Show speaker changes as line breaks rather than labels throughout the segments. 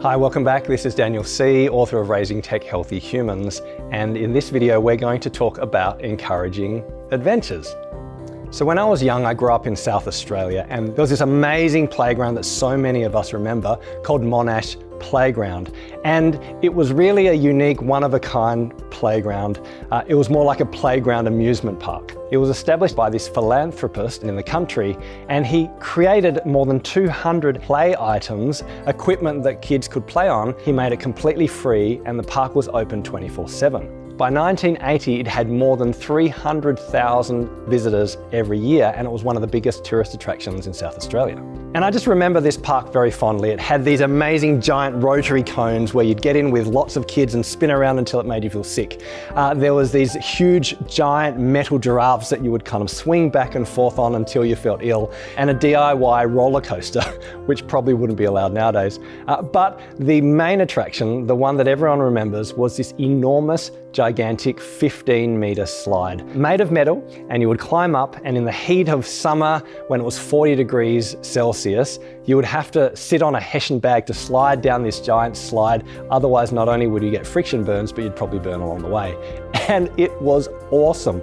Hi, welcome back. This is Daniel C., author of Raising Tech Healthy Humans. And in this video, we're going to talk about encouraging adventures. So when I was young, I grew up in South Australia, and there was this amazing playground that so many of us remember called Monash Playground. And it was really a unique, one-of-a-kind playground. It was more like a playground amusement park. It was established by this philanthropist in the country, and he created more than 200 play items, equipment that kids could play on. He made it completely free, and the park was open 24/7. By 1980, it had more than 300,000 visitors every year, and it was one of the biggest tourist attractions in South Australia. And I just remember this park very fondly. It had these amazing giant rotary cones where you'd get in with lots of kids and spin around until it made you feel sick. There was these huge giant metal giraffes that you would kind of swing back and forth on until you felt ill, and a DIY roller coaster, which probably wouldn't be allowed nowadays. But the main attraction, the one that everyone remembers, was this enormous, gigantic 15-meter slide made of metal, and you would climb up, and in the heat of summer when it was 40 degrees Celsius, you would have to sit on a hessian bag to slide down this giant slide. Otherwise, not only would you get friction burns, but you'd probably burn along the way. And it was awesome.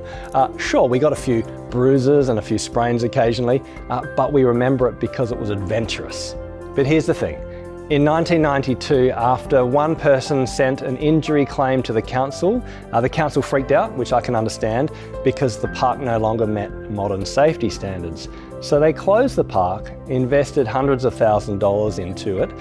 Sure, we got a few bruises and a few sprains occasionally, but we remember it because it was adventurous. But here's the thing. In 1992, after one person sent an injury claim to the council freaked out, which I can understand, because the park no longer met modern safety standards. So they closed the park, invested hundreds of thousands of dollars into it,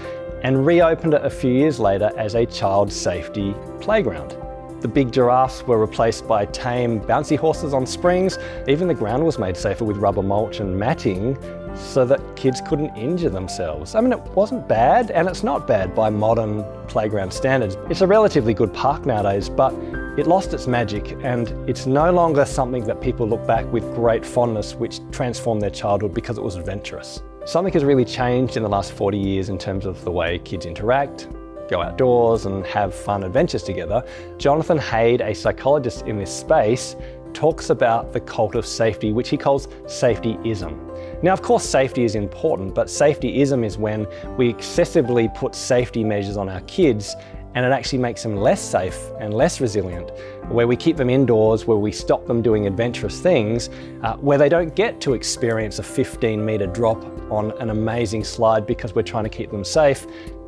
and reopened it a few years later as a child safety playground. The big giraffes were replaced by tame bouncy horses on springs. Even the ground was made safer with rubber mulch and matting so that kids couldn't injure themselves. I mean, it wasn't bad, and it's not bad by modern playground standards. It's a relatively good park nowadays, but it lost its magic, and it's no longer something that people look back with great fondness, which transformed their childhood because it was adventurous. Something has really changed in the last 40 years in terms of the way kids interact, go outdoors and have fun adventures together. Jonathan Haidt, a psychologist in this space, talks about the cult of safety, which he calls safetyism. Now, of course, safety is important, but safetyism is when we excessively put safety measures on our kids, and it actually makes them less safe and less resilient, where we keep them indoors, where we stop them doing adventurous things, where they don't get to experience a 15-meter drop on an amazing slide because we're trying to keep them safe,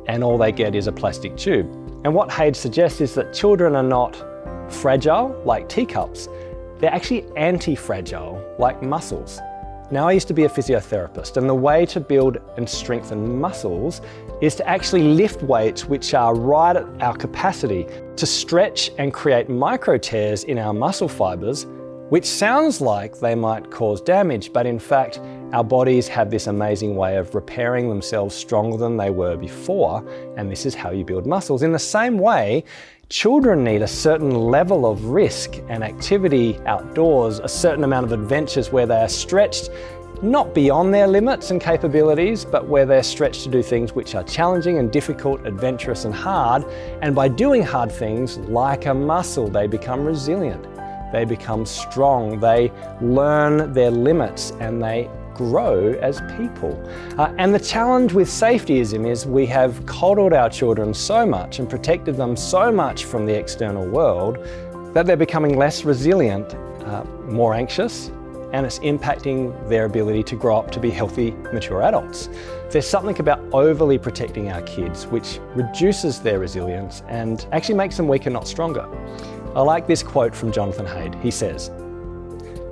and all they get is a plastic tube. And what Haidt suggests is that children are not fragile like teacups, they're actually anti-fragile like muscles. Now, I used to be a physiotherapist, and the way to build and strengthen muscles is to actually lift weights which are right at our capacity to stretch and create micro tears in our muscle fibers, which sounds like they might cause damage, but in fact, our bodies have this amazing way of repairing themselves stronger than they were before, and this is how you build muscles. In the same way, children need a certain level of risk and activity outdoors, a certain amount of adventures where they are stretched, not beyond their limits and capabilities, but where they're stretched to do things which are challenging and difficult, adventurous and hard. And by doing hard things, like a muscle, they become resilient, they become strong, they learn their limits, and they grow as people. And the challenge with safetyism is we have coddled our children so much and protected them so much from the external world that they're becoming less resilient, more anxious, and it's impacting their ability to grow up to be healthy, mature adults. There's something about overly protecting our kids which reduces their resilience and actually makes them weaker, not stronger. I like this quote from Jonathan Haidt. He says,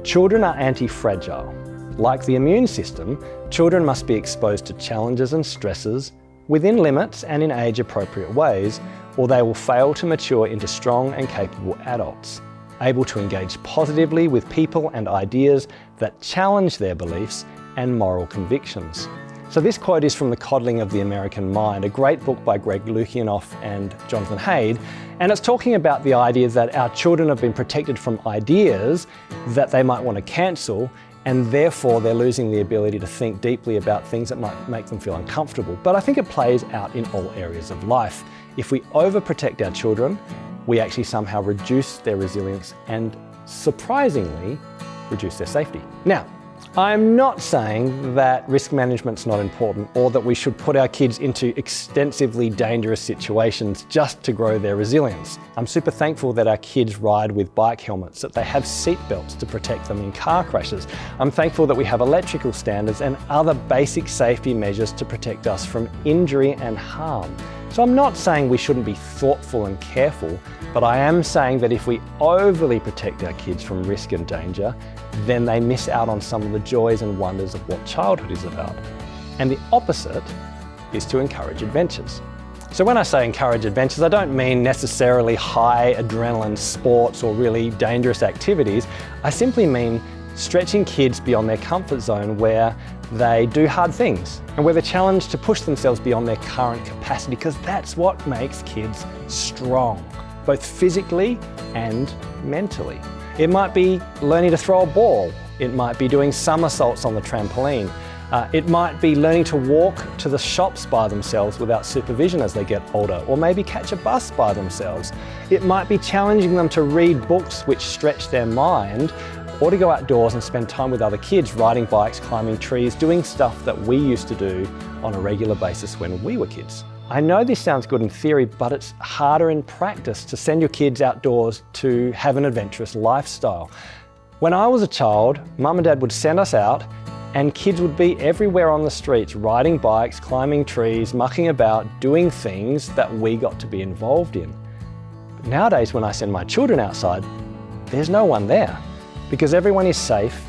"Children are anti-fragile. Like the immune system, children must be exposed to challenges and stresses within limits and in age-appropriate ways, or they will fail to mature into strong and capable adults, able to engage positively with people and ideas that challenge their beliefs and moral convictions." So this quote is from The Coddling of the American Mind, a great book by Greg Lukianoff and Jonathan Haidt, and it's talking about the idea that our children have been protected from ideas that they might want to cancel, and therefore they're losing the ability to think deeply about things that might make them feel uncomfortable. But I think it plays out in all areas of life. If we overprotect our children, we actually somehow reduce their resilience and, surprisingly, reduce their safety. Now, I'm not saying that risk management's not important or that we should put our kids into extensively dangerous situations just to grow their resilience. I'm super thankful that our kids ride with bike helmets, that they have seat belts to protect them in car crashes. I'm thankful that we have electrical standards and other basic safety measures to protect us from injury and harm. So I'm not saying we shouldn't be thoughtful and careful, but I am saying that if we overly protect our kids from risk and danger, then they miss out on some of the joys and wonders of what childhood is about. And the opposite is to encourage adventures. So when I say encourage adventures, I don't mean necessarily high adrenaline sports or really dangerous activities. I simply mean stretching kids beyond their comfort zone where they do hard things and where they're challenged to push themselves beyond their current capacity, because that's what makes kids strong, both physically and mentally. It might be learning to throw a ball. It might be doing somersaults on the trampoline. It might be learning to walk to the shops by themselves without supervision as they get older, or maybe catch a bus by themselves. It might be challenging them to read books which stretch their mind, or to go outdoors and spend time with other kids, riding bikes, climbing trees, doing stuff that we used to do on a regular basis when we were kids. I know this sounds good in theory, but it's harder in practice to send your kids outdoors to have an adventurous lifestyle. When I was a child, Mum and Dad would send us out and kids would be everywhere on the streets, riding bikes, climbing trees, mucking about, doing things that we got to be involved in. But nowadays, when I send my children outside, there's no one there, because everyone is safe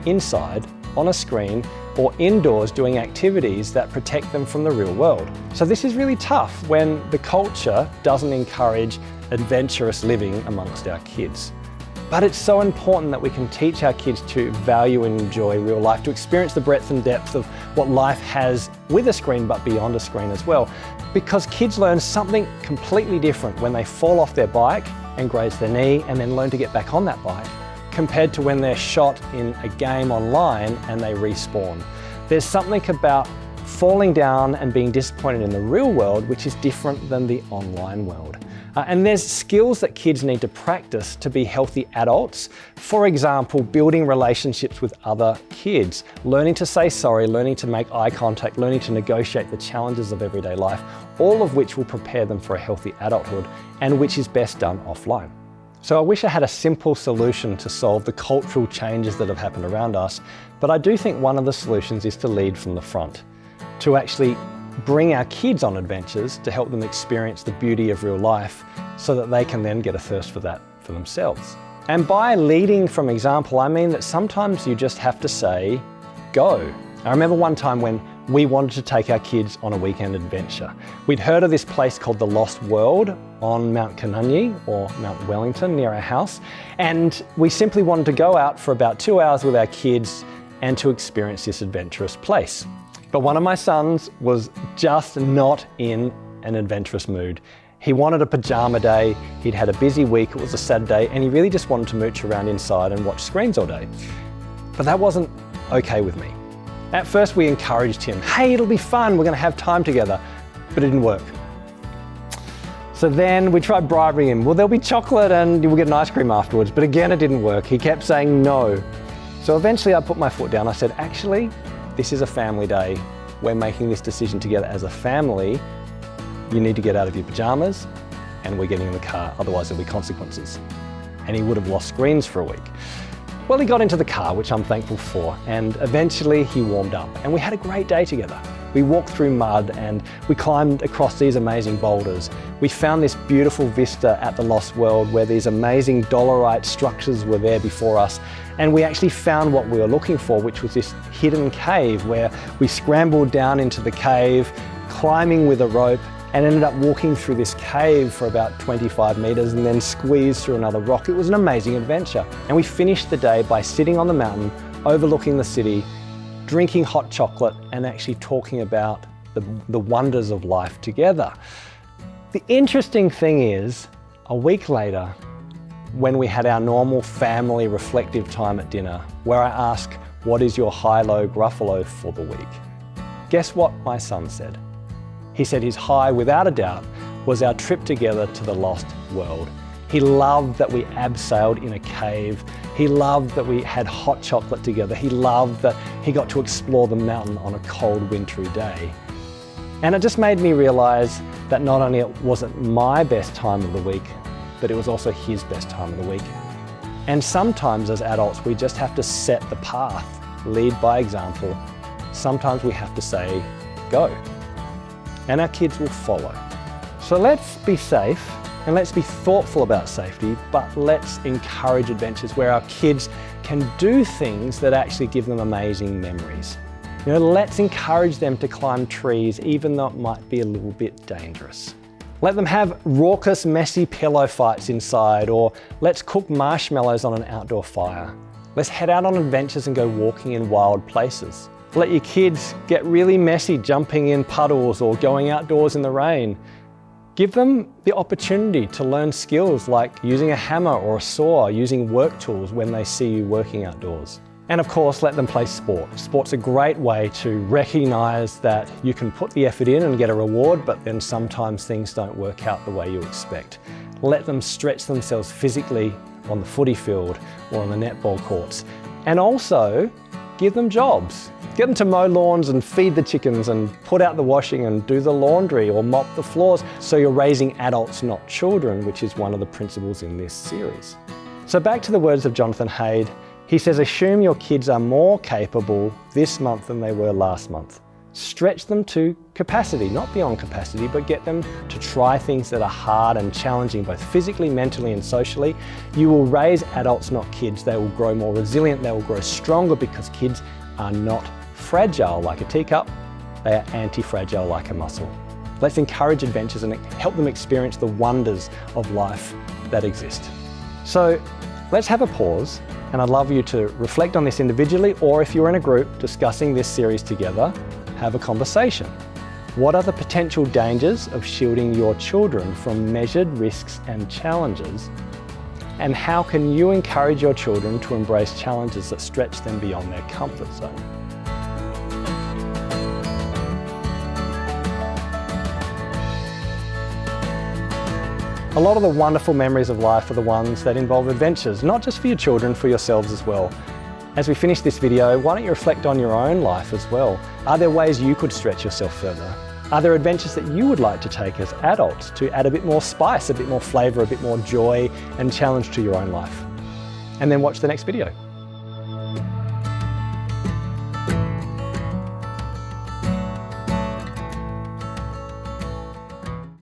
inside, on a screen, or indoors doing activities that protect them from the real world. So this is really tough when the culture doesn't encourage adventurous living amongst our kids. But it's so important that we can teach our kids to value and enjoy real life, to experience the breadth and depth of what life has with a screen, but beyond a screen as well. Because kids learn something completely different when they fall off their bike and graze their knee and then learn to get back on that bike, compared to when they're shot in a game online and they respawn. There's something about falling down and being disappointed in the real world which is different than the online world. And there's skills that kids need to practice to be healthy adults. For example, building relationships with other kids, learning to say sorry, learning to make eye contact, learning to negotiate the challenges of everyday life, all of which will prepare them for a healthy adulthood and which is best done offline. So I wish I had a simple solution to solve the cultural changes that have happened around us, but I do think one of the solutions is to lead from the front, to actually bring our kids on adventures to help them experience the beauty of real life so that they can then get a thirst for that for themselves. And by leading from example, I mean that sometimes you just have to say, go. I remember one time when we wanted to take our kids on a weekend adventure. We'd heard of this place called the Lost World on Mount Canungi or Mount Wellington near our house. And we simply wanted to go out for about 2 hours with our kids and to experience this adventurous place. But one of my sons was just not in an adventurous mood. He wanted a pajama day, he'd had a busy week, it was a Saturday, and he really just wanted to mooch around inside and watch screens all day. But that wasn't okay with me. At first we encouraged him, hey, it'll be fun, we're gonna have time together, but it didn't work. So then we tried bribing him, well, there'll be chocolate and we'll get an ice cream afterwards, but again, it didn't work. He kept saying no. So eventually I put my foot down, I said, actually, this is a family day. We're making this decision together as a family. You need to get out of your pajamas and we're getting in the car, otherwise there'll be consequences. And he would have lost screens for a week. Well, he got into the car, which I'm thankful for, and eventually he warmed up and we had a great day together. We walked through mud and we climbed across these amazing boulders. We found this beautiful vista at the Lost World where these amazing dolerite structures were there before us. And we actually found what we were looking for, which was this hidden cave where we scrambled down into the cave, climbing with a rope, and ended up walking through this cave for about 25 meters and then squeezed through another rock. It was an amazing adventure. And we finished the day by sitting on the mountain, overlooking the city, drinking hot chocolate and actually talking about the wonders of life together. The interesting thing is, a week later, when we had our normal family reflective time at dinner, where I asked, what is your high-low gruffalo for the week? Guess what my son said? He said his high, without a doubt, was our trip together to the Lost World. He loved that we abseiled in a cave. He loved that we had hot chocolate together. He loved that he got to explore the mountain on a cold, wintry day. And it just made me realize that not only was it my best time of the week, but it was also his best time of the week. And sometimes as adults, we just have to set the path, lead by example. Sometimes we have to say, go. And our kids will follow. So let's be safe and let's be thoughtful about safety, but let's encourage adventures where our kids can do things that actually give them amazing memories. You know, let's encourage them to climb trees, even though it might be a little bit dangerous. Let them have raucous, messy pillow fights inside, or let's cook marshmallows on an outdoor fire. Let's head out on adventures and go walking in wild places. Let your kids get really messy jumping in puddles or going outdoors in the rain. Give them the opportunity to learn skills like using a hammer or a saw, using work tools when they see you working outdoors. And of course, let them play sport. Sport's a great way to recognize that you can put the effort in and get a reward, but then sometimes things don't work out the way you expect. Let them stretch themselves physically on the footy field or on the netball courts. And also, give them jobs. Get them to mow lawns and feed the chickens and put out the washing and do the laundry or mop the floors. So you're raising adults, not children, which is one of the principles in this series. So back to the words of Jonathan Haidt. He says, assume your kids are more capable this month than they were last month. Stretch them to capacity, not beyond capacity, but get them to try things that are hard and challenging, both physically, mentally, and socially. You will raise adults, not kids. They will grow more resilient. They will grow stronger because kids are not fragile like a teacup. They are anti-fragile like a muscle. Let's encourage adventures and help them experience the wonders of life that exist. So let's have a pause, and I'd love you to reflect on this individually, or if you're in a group discussing this series together, have a conversation. What are the potential dangers of shielding your children from measured risks and challenges? And how can you encourage your children to embrace challenges that stretch them beyond their comfort zone? A lot of the wonderful memories of life are the ones that involve adventures, not just for your children, for yourselves as well. As we finish this video, why don't you reflect on your own life as well? Are there ways you could stretch yourself further? Are there adventures that you would like to take as adults to add a bit more spice, a bit more flavour, a bit more joy and challenge to your own life? And then watch the next video.